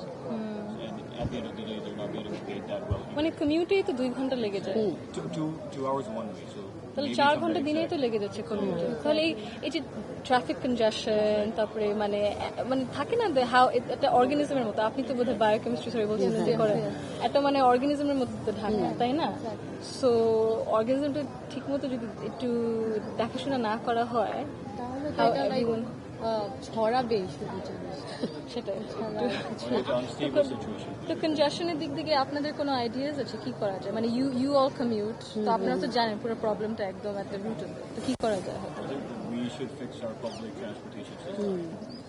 and at the end of the day, they're not getting paid that well. মানে কমিউটেই তো 2 ঘন্টা লেগে যায়, Two hours one way, so তাহলে maybe 4 come ঘন্টা back দিনেই তো exact. লেগে যাচ্ছে কমিউটে। তাহলে এই যে ট্রাফিক কনজাশন, তারপরে মানে থাকে না হাউ একটা অর্গানিজমের মতো, আপনি তো বোধহয় বায়োকেমিস্ট্রি সরি বলছেন যে করে একটা মানে অর্গানিজমের মতো তো ঢাকা, তাই না? সো অর্গানিজমটা ঠিক মতো যদি একটু দেখাশোনা না করা হয় তাহলে তো how এটা লাইক everyone- ছড়াবে শুধু জিনিস সেটাই Or it's an unstable situation. তো কনজাশনের দিক থেকে আপনাদের কোনো আইডিয়াস আছে কি করা যায়? মানে ইউ অল কমিউট, তো আপনারা তো জানেন পুরো প্রবলেমটা একদম এত রুট, তো কি করা যায়? We should fix our public transportation system.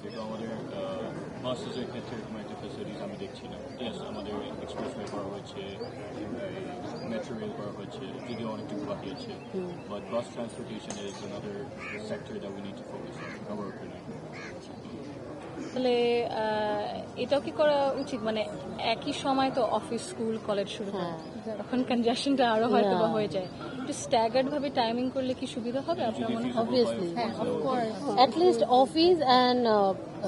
Because আমাদের বাসের ক্ষেত্রে কোনো একটা ফ্যাসিলিটিস আমি দেখছি না। Yes, আমাদের এক্সপ্রেসওয়ে করা হয়েছে, মেট্রো রেল করা হয়েছে, যদিও অনেকটুকু বাকি আছে। But bus transportation is another sector that we need to focus on, in our opinion. তাহলে এটাও কি করা উচিত? মানে একই সময় তো অফিস, স্কুল, কলেজ শুরু হয়, তখন কনজাশনটা আরো হয়তো বা হয়ে যায়। একটু স্ট্যাগার্ড ভাবে টাইমিং করলে কি সুবিধা হবে আপনার মনে হয়? Obviously of course at least office and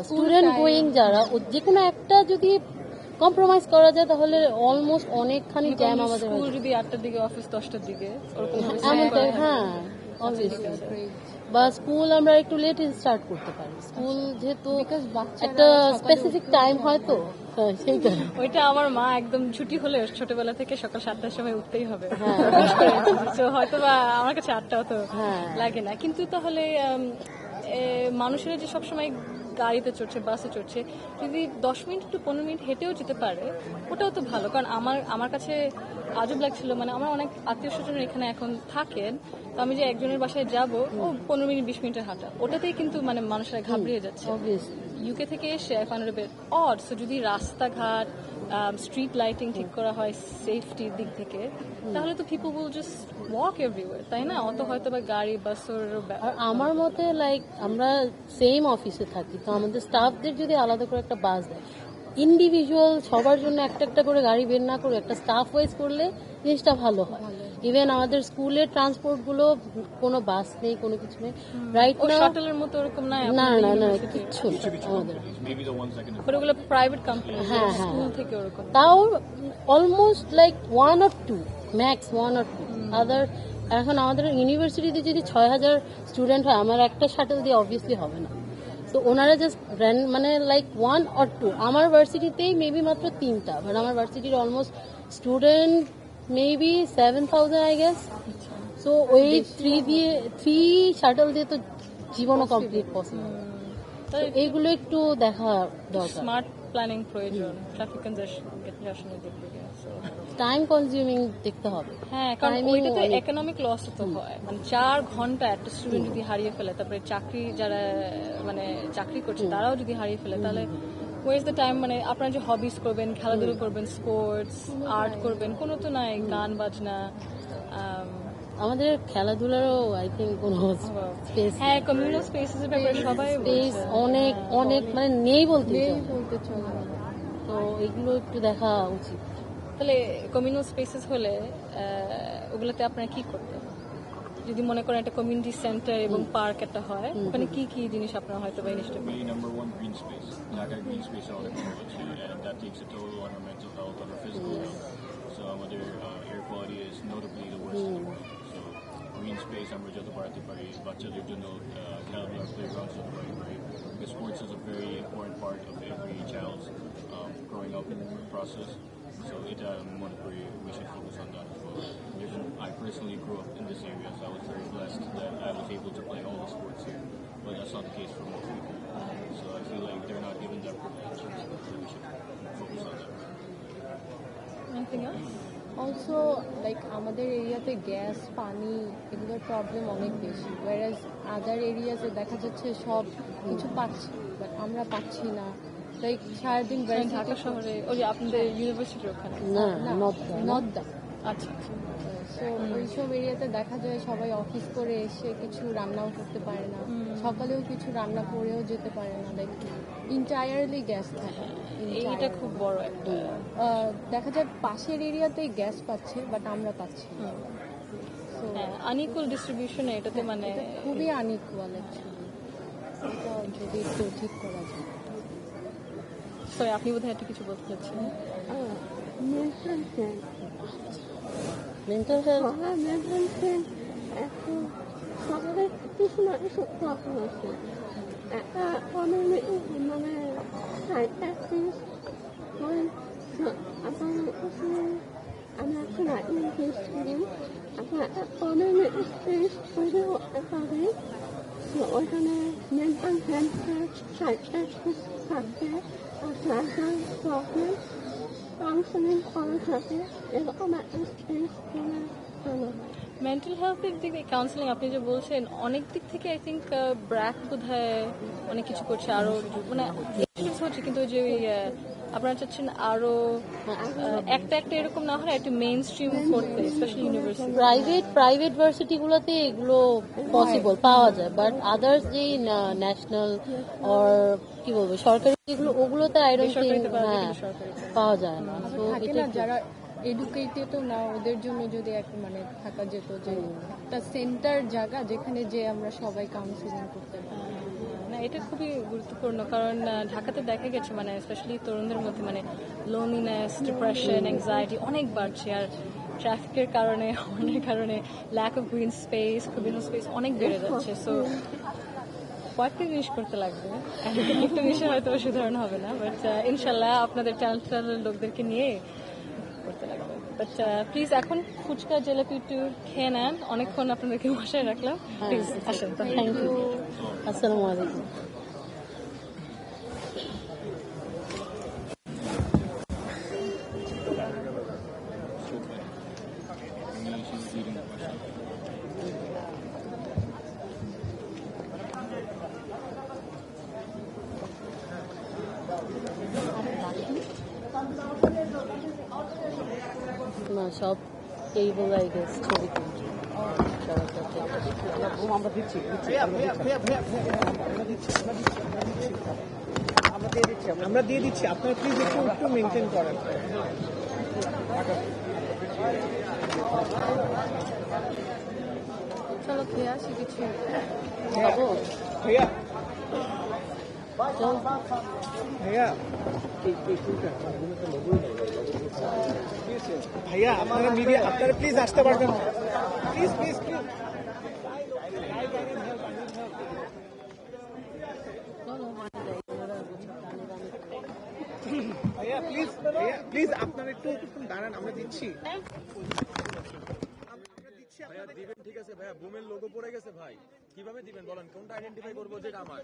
student going যারা যে কোনো একটা যদি কম্প্রোমাইজ করা যায় তাহলে অলমোস্ট অনেকখানি জ্যাম আমাদের স্কুল হয়ে যায়। যদি 8টার দিকে, অফিস 10টার দিকে, ওরকম ভাবে এমন set করা হয়। হ্যাঁ অবভিয়াসলি। বা স্কুল আমরা একটু লেট স্টার্ট করতে পারি, স্কুল যেহেতু একটা স্পেসিফিক টাইম হয় তো সেই কারণে। ওইটা আমার মা একদম ছুটি হলে ছোটবেলা থেকে সকাল 7টার সময় উঠতেই হবে, তো হয়তো বা আমার কাছে 8টাও তো লাগে না। কিন্তু তাহলে মানুষেরা যে সবসময় গাড়িতে চড়ছে, বাসে চড়ছে, যদি 10 মিনিট টু 15 মিনিট হেঁটেও যেতে পারে ওটাও তো ভালো। কারণ আমার কাছে আজব লাগছিল, মানে আমার অনেক আত্মীয় স্বজন এখানে এখন থাকেন, তো আমি যে একজনের বাসায় যাব, ও 15 মিনিট 20 মিনিটের হাঁটা, ওটাতেই কিন্তু মানে মানুষরা ঘাবড়িয়ে যাচ্ছে। ইউকে থেকে এসে I find it odd. So যদি রাস্তাঘাট, স্ট্রিট লাইটিং ঠিক করা হয় সেফটির দিক থেকে, তাহলে তো people will just walk everywhere, তাই না? অত হয়তো বা গাড়ি বাসের। আর আমার মতে লাইক আমরা সেম অফিসে থাকি, তো আমাদের স্টাফদের যদি আলাদা করে একটা বাস দেয়, ইন্ডিভিজুয়াল সবার জন্য একটা একটা করে গাড়ি বের না করে একটা স্টাফ ওয়াইজ করলে জিনিসটা ভালো হয়। ইভেন আমাদের স্কুলের ট্রান্সপোর্ট গুলো কোনো বাস নেই, কোনো কিছু নেই রাইট নাও, শাটলের মতো ওরকম নাই না না না কিচ্ছু না আমাদের। Maybe the ones that can but ওগুলো প্রাইভেট কোম্পানি, হ্যাঁ, স্কুল থেকে ওরকম। তাও almost like 1 or 2 max 1 or 2 আদার। এখন আমাদের ইউনিভার্সিটিতে যদি 6000 স্টুডেন্ট হয়, আমার একটা শাটল দিয়ে অবভিয়াসলি হবে না। তো ওনারা জাস্ট মানে লাইক 1 or 2, আমার ভার্সিটিতেই মেবি মাত্র 3টা, বাট আমার ভার্সিটির almost student maybe 7000 I guess. So ওই 3 শাটল দিয়ে তো জীবনও কমপ্লিট পসিবল। তো এইগুলো একটু দেখা দরকার। স্মার্ট প্ল্যানিং প্রয়োজন ট্রাফিক কনজাশনের দিক থেকে। টাইম কনজিউমিং দেখতে হবে। হ্যাঁ, কারণ ওইটা তো ইকোনমিক লস তো হয়। মানে 4 ঘন্টা একটা স্টুডেন্ট যদি হারিয়ে ফেলে, তারপরে চাকরি যারা মানে চাকরি করছে তারাও যদি হারিয়ে ফেলে, তাহলে ওয়েজ দ্য টাইম। মানে আপনারা যে হবিস করবেন, খেলাধুলো করবেন, স্পোর্টস, আর্ট করবেন, কোনো তো নাই, গান বাজনা। আমাদের খেলাধুলারও আই থিঙ্ক কোনো স্পেস, হ্যাঁ, কমিউনাল স্পেসেস এর ব্যাপারে সবাই স্পেস অনেক অনেক মানে নেই বলতে চলে। তো এগুলো একটু দেখা উচিত। তাহলে কমিউনাল স্পেসেস হলে ওগুলোতে আপনারা কি করতেন? যদি মনে করেন একটা কমিউনিটি সেন্টার এবং পার্ক একটা হয়, ওখানে কি কি জিনিস আপনারা হয়তো বা install Maybe number one, green space. ঢাকার green space আমাদের কম হচ্ছে, and that takes a toll on our mental health, on our physical health. So আমাদের air quality is notably the worst in the world. So green space আমরা যত বাড়াতে পারি, বাচ্চাদের জন্য খেলাধুলার playgrounds যত বাড়াতে পারি, because sports is a very important part of every child's growing up process. So এটা আমি মনে করি we should focus on that as well. Even I personally grew up in this area, so I was very blessed that I was able to play all the sports here. But that's not the case for most people. So I feel like they're not given that privilege. So we should focus on that. Anything else? Also like আমাদের এরিয়াতে gas, পানি এগুলোর problem অনেক বেশি, ওয়ারাজ আদার এরিয়াতে দেখা যাচ্ছে সব কিছু পাচ্ছি, বাট আমরা পাচ্ছি না। লাইক সারাদিন ঢাকা শহরে ওই যে আপনাদের ইউনিভার্সিটির ওখানে? না নদ্দা। আচ্ছা, সো ওইসব এরিয়াতে দেখা যায় সবাই অফিস করে এসে কিছু রান্নাও করতে পারে না, সকালেও কিছু রান্না করেও যেতে পারে না, লাইক ইন্টায়ারলি গ্যাস থাকে। এইটা খুব বড় একটা দেখা যায় পাশের এরিয়াতেই গ্যাস পাচ্ছে, বাট আমরা পাচ্ছি না। আনইকুয়াল ডিস্ট্রিবিউশনে এটাতে মানে এটা খুবই আনইকুয়াল অ্যাকচুয়ালি। এটা যদি একটু ঠিক করা যায়। সরি, আপনি বোধহয় একটু কিছু বলতে চাচ্ছিলেন। মেন্টাল হেলথ সকালে কিছু না কিছু প্রবলেম আছে একটা মানে সাইকিয়াট্রিস্ট আমি এখন ইংলিশ স্টুডেন্ট আপনার অনেক স্পেস তৈরি করতে পারে ওইখানে মেন্টাল হেলথের সাইকিয়াট্রিস্ট থাকবে আর সাইকেল প্রবলেম কাউন্সেলিং করা থাকে এরকম একটা স্পেস হলে ভালো হয়। মেন্টাল হেলথের দিক দিয়ে কাউন্সিলিং আপনি যে বলছেন, অনেক দিক থেকে আই থিঙ্ক ব্র্যাক বোধহয় অনেক কিছু করছে, আরো মানে কিছু হচ্ছে, কিন্তু ওই যে আপনারা চাচ্ছেন আরো একটা এরকম না হলে একটু মেইন স্ট্রিম করতে, স্পেশালি ইউনিভার্সিটি। প্রাইভেট ভার্সিটিগুলোতে এগুলো পসিবল পাওয়া যায়, বাট আদার্স যে ন্যাশনাল অর কি বলবো সরকারি যেগুলো ওগুলোতে আই ডোন্ট থিংক পাওয়া যায় না। তো থাকে না যারা এডুকেটেড না, ওদের জন্য যদি একটা মানে থাকা যেত যে একটা সেন্টার জায়গা যেখানে যে আমরা সবাই কাউন্সিলিং করতে পারি। না, এটা খুবই গুরুত্বপূর্ণ, কারণ ঢাকাতে দেখা গেছে মানে স্পেশালি তরুণদের মধ্যে মানে লোনলিনেস, ডিপ্রেশন, অ্যাংজাইটি অনেক বাড়ছে, আর ট্রাফিকের কারণে, হর্নের কারণে, lack of green space, green space অনেক বেড়ে যাচ্ছে। সো কয়েকটা জিনিস করতে লাগবে, একটা জিনিসে হয়তো সুধারণ হবে না, বাট ইনশাল্লাহ আপনাদের চ্যানেলের লোকদেরকে নিয়ে করতে লাগবে। বাট প্লিজ এখন ফুচকা জিলাপি একটু খেয়ে নেন, অনেকক্ষণ আপনাদেরকে বসায় রাখলাম, প্লিজ আসেন। Thank you. আসসালামু আলাইকুম। She's leading the question. না সব টেবিল আই গেস ছবি তুলছে সবার সাথে। আমরা দিয়ে দিচ্ছি, আপনারা প্লিজ একটু মেনটেন করেন। চলো খেয়ে আসি কিছু। খাবো ভাইয়া চল। ভাইয়া ভাইয়া আপনারা মিডিয়া, আপনারা প্লিজ আসতে পারবেন, প্লিজ প্লিজ প্লিজ ভাইয়া প্লিজ, ভাইয়া প্লিজ আপনারা একটু দাঁড়ান, আমরা দিচ্ছি। ঠিক আছে ভাইয়া, বুমের লোগো পড়ে গেছে ভাই, কিভাবে দিবেন বলেন, কোনটা আইডেন্টিফাই করবো যেটা আমার?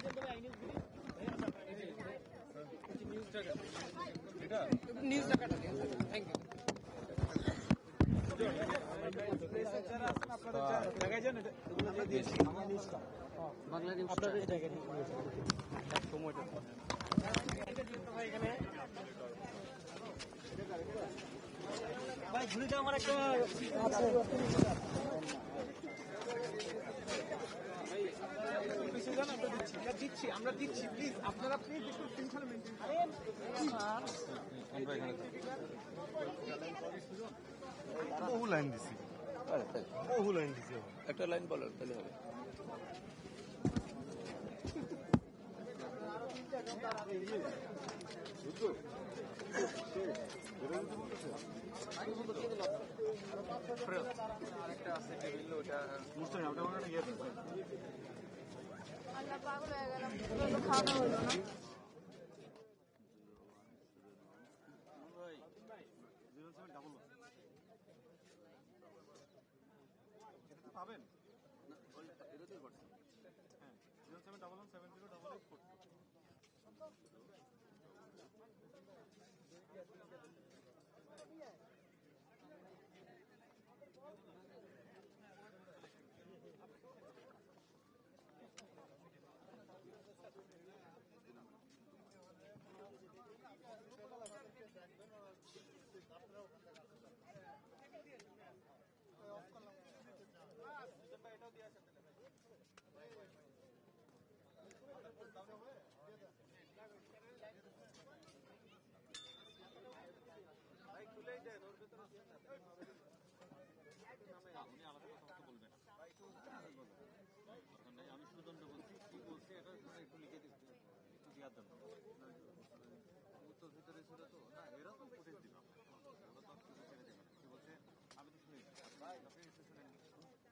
বাংলা নিউজটা সময়টা ভাই ঘুরে যাও, আমার একটা আমরা দিচ্ছি প্লিজ, আপনারা প্লিজ একটু শৃঙ্খলা মেনটেন করেন। বহু লাইন দিছি, বহু লাইন দিছি। একটা লাইন বলো তাহলে হবে। ভিতরে ছিল তো না এরকম ফুটেজ দিল কি বলছে আমি তো শুনি আপনি নিশ্চয়ই শুনেননি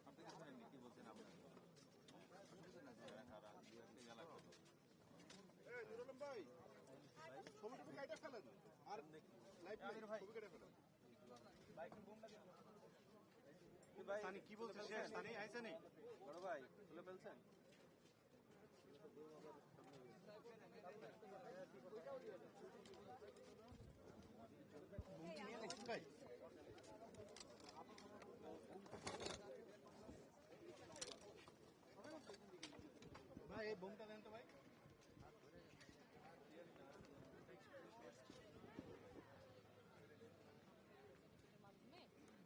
আপনি কি শুনেননি কি বলছেন আপনি শুনেছেন না যে কারা ইউএসএ গেলা কত ভাই ছবিটা কাইটা ফেলেন আর লাইভ ভাই ছবি কেটে ফেলেন সানি কি বলছে শেষ সানি আইছে নেই বড় ভাই খুলে ফেলছেন ভাই ভাই এই বোমটা দেন তো ভাই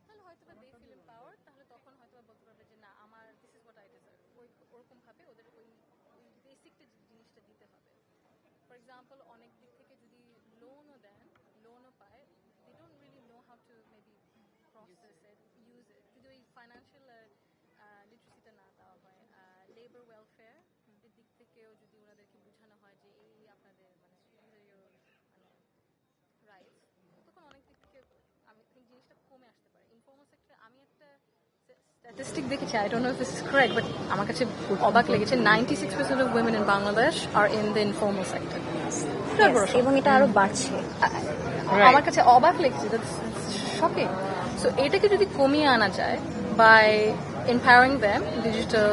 তাহলে হয়তো বা দে ফিল এম্পাওয়ার্ড, তাহলে তখন হয়তো বা বলতে পারবে যে না আমার this is what I deserve, ওরকম ভাবে ওদের ওই বেসিকটা জিনিসটা দিতে হবে। ফর এক্সাম্পল অনেক দিক থেকে যদি লোনও দেন, লোনও পায়, they don't really know how to maybe process it, use it. যদি ওই ফাইন্যান্সিয়াল লিটারেসিটা না দেওয়া হয়, লেবার ওয়েলফেয়ার এর দিক থেকেও যদি ওনাদেরকে বোঝানো হয় যে এই আপনাদের মানে রাইটস, তখন অনেক দিক থেকে আমি থিঙ্ক জিনিসটা কমে আসতে পারে। ইনফর্মাল সেক্টরে আমি একটা স্ট্যাটিস্টিক দেখেছি, I don't know if this is correct, but আমার কাছে অবাক লেগেছে 96% of women in Bangladesh are in the informal sector. এবং এটা আরো বাড়ছে। আমার কাছে অবাক লেগেছে, শকিং। সো এটাকে যদি কমিয়ে আনা যায় by empowering them, digital,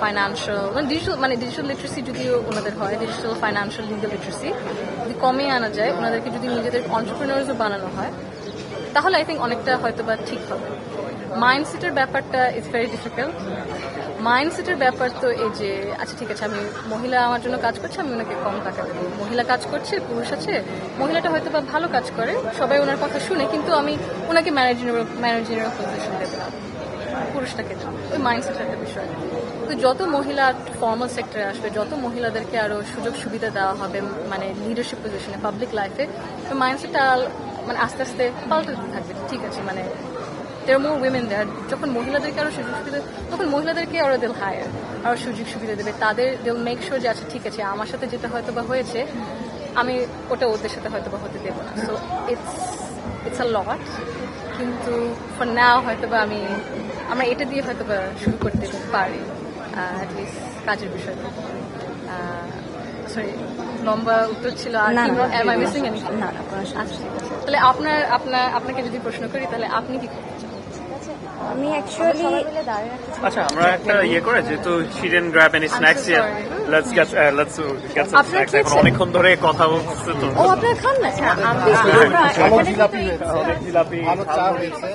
financial, digital literacy যদিও ওনাদের হয়, digital, financial, legal literacy যদি কমিয়ে আনা যায়, ওনাদেরকে যদি নিজেদের entrepreneurs বানানো হয়, তাহলে আই থিঙ্ক অনেকটা হয়তো বা ঠিক হবে। মাইন্ডসেটের ব্যাপারটা ইজ ভেরি ডিফিকাল্ট। মাইন্ডসেটের ব্যাপার তো এই যে আচ্ছা ঠিক আছে, আমি মহিলা আমার জন্য কাজ করছে, আমি ওনাকে কম টাকা দেবো। মহিলা কাজ করছে, পুরুষ আছে, মহিলাটা হয়তো বা ভালো কাজ করে, সবাই ওনার কথা শুনে, কিন্তু আমি ওনাকে ম্যানেজারিয়াল পজিশন দেবো না, পুরুষটাকে দেবো। ওই মাইন্ডসেটের একটা বিষয়। তো যত মহিলা ফর্মাল সেক্টরে আসবে, যত মহিলাদেরকে আরো সুযোগ সুবিধা দেওয়া হবে মানে লিডারশিপ পজিশনে, পাবলিক লাইফে, ওই মাইন্ডসেটটা মানে আস্তে আস্তে পাল্টাতে থাকবে। ঠিক আছে, মানে there are more women there. যখন মহিলাদেরকে আরো সুযোগ সুবিধা, তখন মহিলাদেরকে আরো they'll hire, আরো সুযোগ সুবিধা দেবে তাদের। they'll make sure যে আচ্ছা ঠিক আছে, আমার সাথে যেটা হয়তো বা হয়েছে আমি ওটা ওদের সাথে হয়তো বা হতে দেবো না। সো it's a lot, কিন্তু for now হয়তো বা আমরা এটা দিয়ে হয়তো বা শুরু করতে পারি, at least কাজের বিষয়টা। সরি, লম্বা উত্তর ছিল। আর am I missing anything? না, আচ্ছা ঠিক আছে। তাহলে আপনাকে যদি প্রশ্ন করি, তাহলে আপনি কি করতে চান? আমি অ্যাকচুয়ালি আচ্ছা, আমরা একটা করে যেহেতু she didn't grab any snacks yet, let's get some snacks. এখন অনেকখন ধরে কথা বলতেছে তো। ও আপনারা খান না? জিলাপি ভালো চা হয়েছে।